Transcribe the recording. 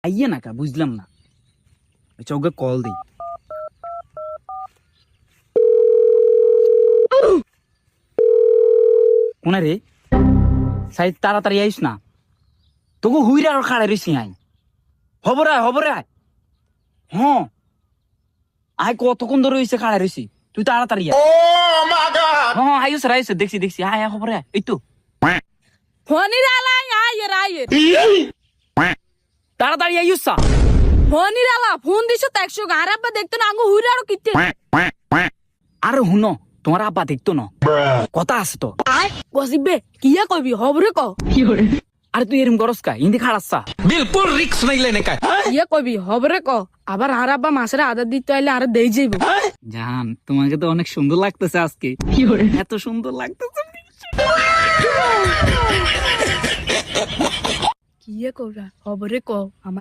আইয়ে না কা বুঝলাম না। আচ্ছা ওকে কল দিই। কোনা রে সাইড তাড়াতাড়ি আইস না, তোকে হুইরা আর খাড়া রইছি আই। হবরে হ্যাঁ আয় কতক্ষণ ধরে হইছে খাড়া রইছি, তুই তাড়াতাড়ি আয়। হ্যাঁ আইস দেখছি আয় খবরে এই তো ফনিরালা আয়ের আয়ের তাড়াতাড়ি আইসা। ফনিরালা ফোন দিছ তো 100 গারাব্বা দেখতো না আঙ্গু হুইরা আর কিতে আরে হুনো তোমার আব্বা দেখতো না, কথা আছে তো। কসিবে কিয়া কইবি হবরে ক আরে তুই এরম করস কা ইন্দি খাড়াচ্ছা। बिल्कुल रिक्स नहीं लेने का। কিয়া কইবি হবরে ক আবার হারাব্বা মাসের আদা দিতে হইলে আর দেই যাইব। জান তোমাকে তো অনেক সুন্দর লাগতেছে আজকে, এত সুন্দর লাগতেছে। কিয়া কইরা হবরে ক আমার